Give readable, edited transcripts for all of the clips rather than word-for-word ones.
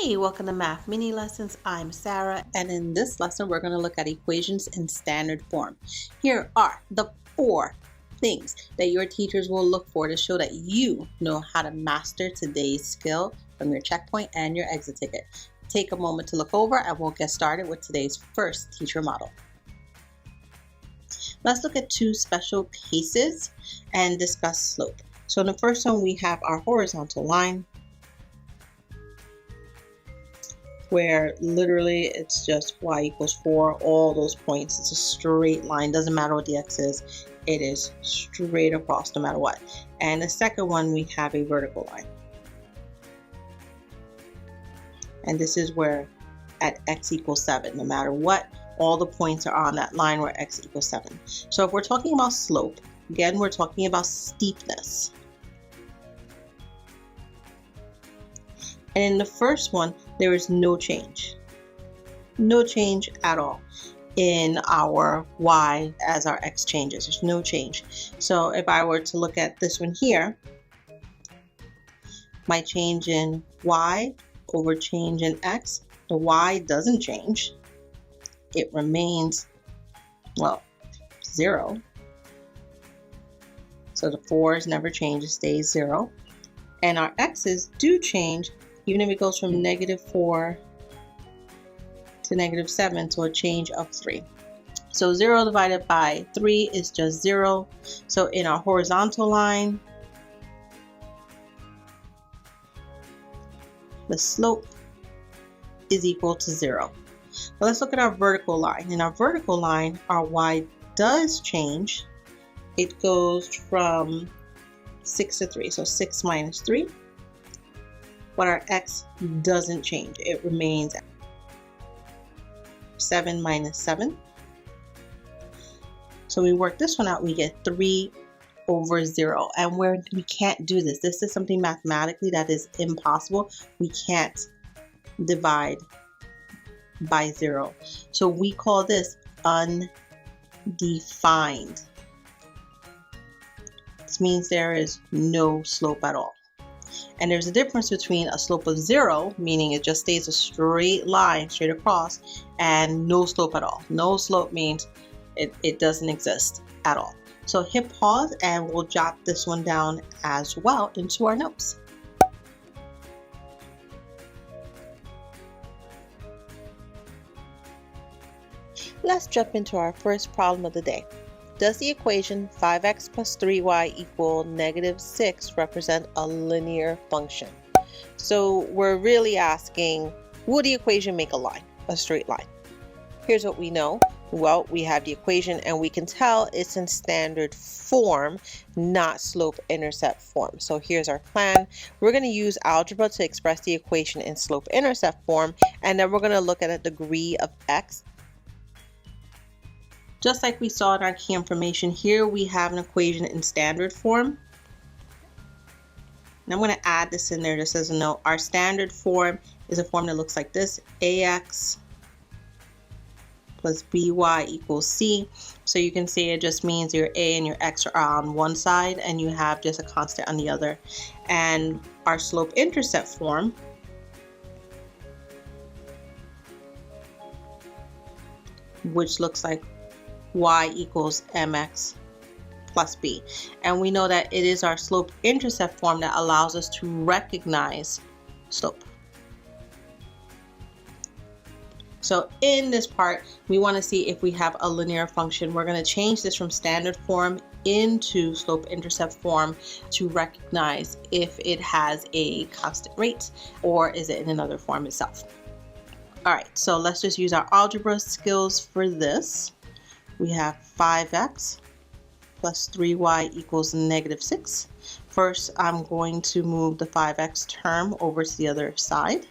Hey, welcome to Math Mini Lessons. I'm Sarah, and in this lesson, we're going to look at equations in standard form. Here are the 4 things that your teachers will look for to show that you know how to master today's skill from your checkpoint and your exit ticket. Take a moment to look over, and we'll get started with today's first teacher model. Let's look at 2 special cases and discuss slope. So in the first one, we have our horizontal line, where literally it's just y equals 4, all those points. It's a straight line, doesn't matter what the x is, it is straight across no matter what. And the second one, we have a vertical line. And this is where at x equals 7, no matter what, all the points are on that line where x equals 7. So if we're talking about slope, again, we're talking about steepness. And in the first one, there is no change. No change at all in our y as our x changes. There's no change. So if I were to look at this one here, my change in y over change in x, the y doesn't change. It remains, well, 0. So the 4's never change, it stays 0. And our x's do change, even if it goes from -4 to -7, so a change of 3. So 0 divided by 3 is just 0. So in our horizontal line, the slope is equal to 0. But let's look at our vertical line. In our vertical line, our y does change. It goes from 6 to 3, so 6 minus 3. But our x doesn't change. It remains 7 minus 7. So we work this one out, we get 3 over 0. And we can't do this. This is something mathematically that is impossible. We can't divide by 0. So we call this undefined. This means there is no slope at all. And there's a difference between a slope of 0, meaning it just stays a straight line straight across, and no slope at all. No slope means it doesn't exist at all. So hit pause and we'll jot this one down as well into our notes. Let's jump into our first problem of the day. Does the equation 5x plus 3y equal -6 represent a linear function? So we're really asking, would the equation make a line, a straight line? Here's what we know. Well, we have the equation and we can tell it's in standard form, not slope-intercept form. So here's our plan. We're going to use algebra to express the equation in slope-intercept form, and then we're going to look at a degree of x. Just like we saw in our key information, here we have an equation in standard form. And I'm going to add this in there just as a note. Our standard form is a form that looks like this: ax plus by equals c. So you can see it just means your a and your x are on one side and you have just a constant on the other. And our slope-intercept form, which looks like y equals mx plus b. And we know that it is our slope-intercept form that allows us to recognize slope. So in this part, we want to see if we have a linear function. We're going to change this from standard form into slope-intercept form to recognize if it has a constant rate or is it in another form itself. All right, so let's just use our algebra skills for this. We have 5x plus 3y equals -6. First, I'm going to move the 5x term over to the other side.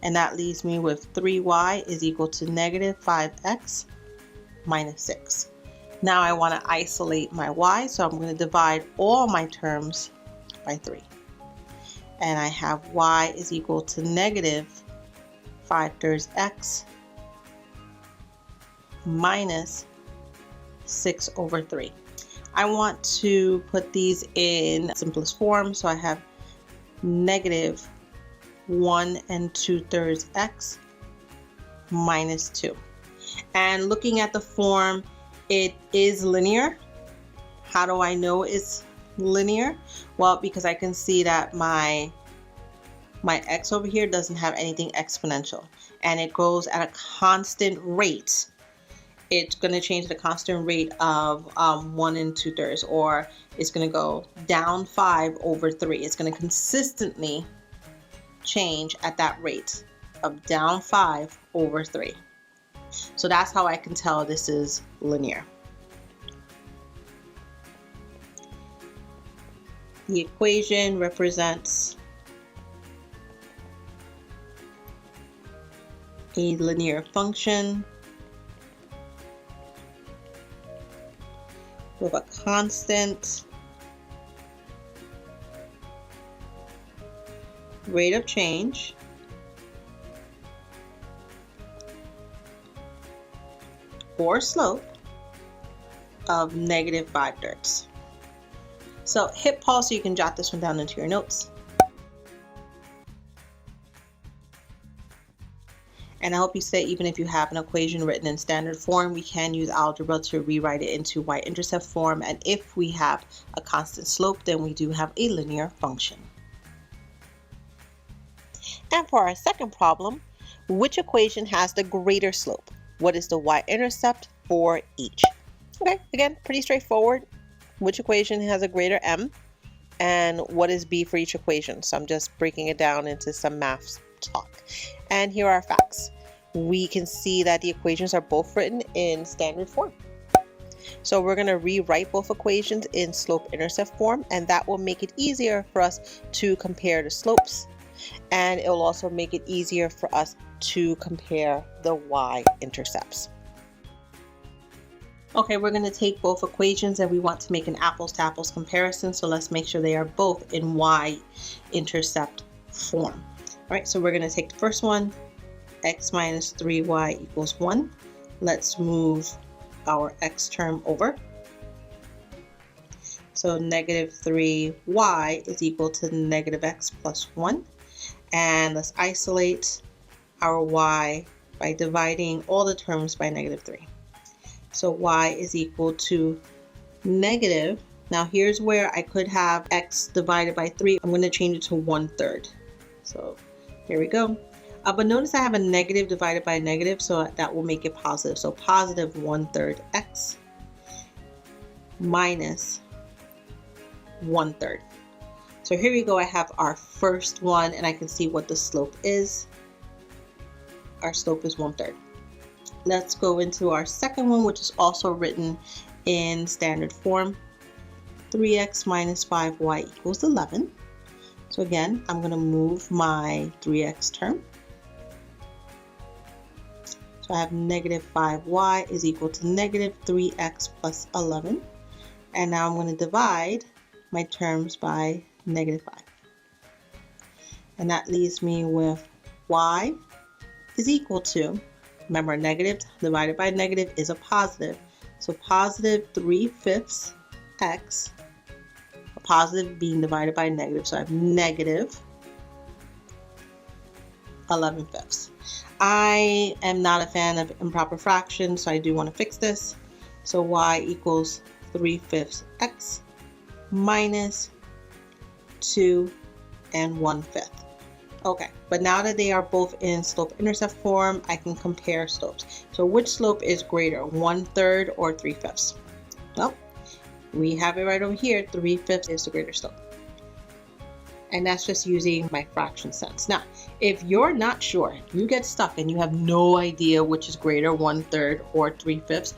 And that leaves me with 3y is equal to -5x minus 6. Now I want to isolate my y, so I'm going to divide all my terms by 3. And I have y is equal to -5 x minus 6 over 3. I want to put these in simplest form, so I have negative 1 2/3 x minus 2. And looking at the form, it is linear. How do I know it's linear? Well, because I can see that my x over here doesn't have anything exponential, and it goes at a constant rate. It's going to change the constant rate of 1 2/3, or it's going to go down 5 over 3. It's going to consistently change at that rate of down 5 over 3. So that's how I can tell this is linear. The equation represents a linear function with a constant rate of change or slope of negative 5/3. So hit pause so you can jot this one down into your notes. And I hope you say, even if you have an equation written in standard form, we can use algebra to rewrite it into y-intercept form. And if we have a constant slope, then we do have a linear function. And for our second problem, which equation has the greater slope? What is the y-intercept for each? Okay, again, pretty straightforward. Which equation has a greater m? And what is b for each equation? So I'm just breaking it down into some math talk. And here are our facts. We can see that the equations are both written in standard form. So we're going to rewrite both equations in slope-intercept form, and that will make it easier for us to compare the slopes, and it will also make it easier for us to compare the y-intercepts. Okay, we're going to take both equations and we want to make an apples to apples comparison, so let's make sure they are both in y-intercept form. All right, so we're going to take the first one, x minus 3y equals 1. Let's move our x term over. So negative 3y is equal to negative x plus 1. And let's isolate our y by dividing all the terms by negative 3. So y is equal to negative. Now here's where I could have x divided by 3. I'm going to change it to 1/3. So here we go. But notice I have a negative divided by a negative, so that will make it positive. So positive 1/3 x minus 1/3. So here we go. I have our first one, and I can see what the slope is. Our slope is 1/3. Let's go into our second one, which is also written in standard form. 3x minus 5y equals 11. So again, I'm going to move my 3x term. So I have negative 5y is equal to negative 3x plus 11. And now I'm going to divide my terms by negative 5. And that leaves me with y is equal to, remember, negative divided by negative is a positive. So positive 3/5 x, a positive being divided by negative. So I have negative 11/5. I am not a fan of improper fractions, so I do want to fix this. So y equals 3/5 x minus 2 1/5. Okay, but now that they are both in slope-intercept form, I can compare slopes. So which slope is greater, 1/3 or 3/5? Well, we have it right over here. 3/5 is the greater slope. And that's just using my fraction sense. Now, if you're not sure, you get stuck and you have no idea which is greater, 1/3 or 3/5,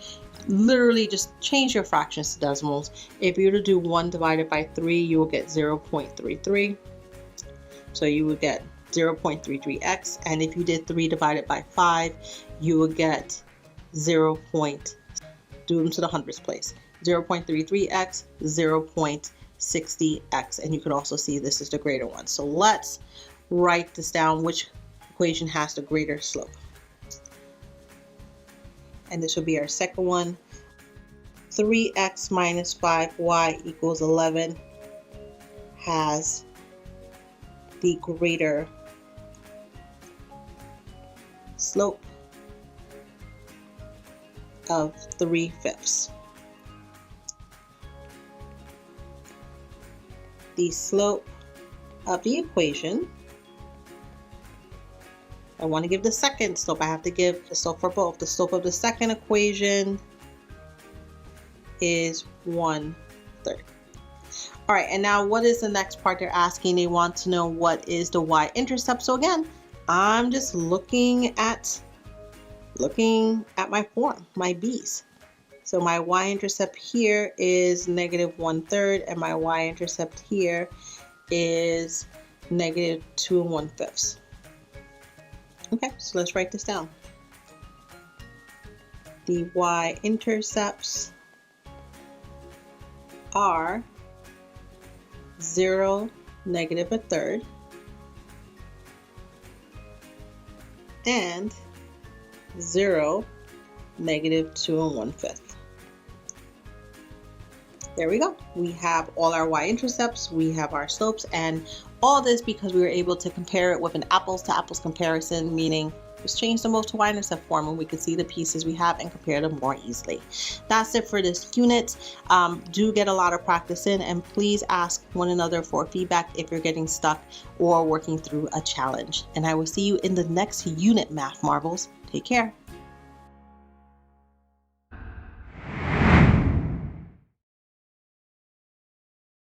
literally just change your fractions to decimals. If you were to do 1 divided by 3, you will get 0.33. So you would get 0.33x, and if you did 3 divided by 5, you would get 0. Do them to the hundredths place. 0.33x, 0.60x, and you can also see this is the greater one. So let's write this down, which equation has the greater slope. And this will be our second one. 3x minus 5y equals 11 has the greater slope of 3/5. The slope of the equation, I want to give the second slope. I have to give the slope for both. The slope of the second equation is 1/3. All right, and now what is the next part they're asking? They want to know what is the y-intercept. So again, I'm just looking at my form, my b's. So my y-intercept here is -1/3, and my y-intercept here is -2 1/5. Okay, so let's write this down. The y-intercepts are 0, -1/3, and 0, -2 1/5. There we go. We have all our y-intercepts, we have our slopes, and all this because we were able to compare it with an apples to apples comparison, meaning just change them both to y-intercept form and we could see the pieces we have and compare them more easily. That's it for this unit. Do get a lot of practice in, and please ask one another for feedback if you're getting stuck or working through a challenge. And I will see you in the next unit, Math Marvels. Take care.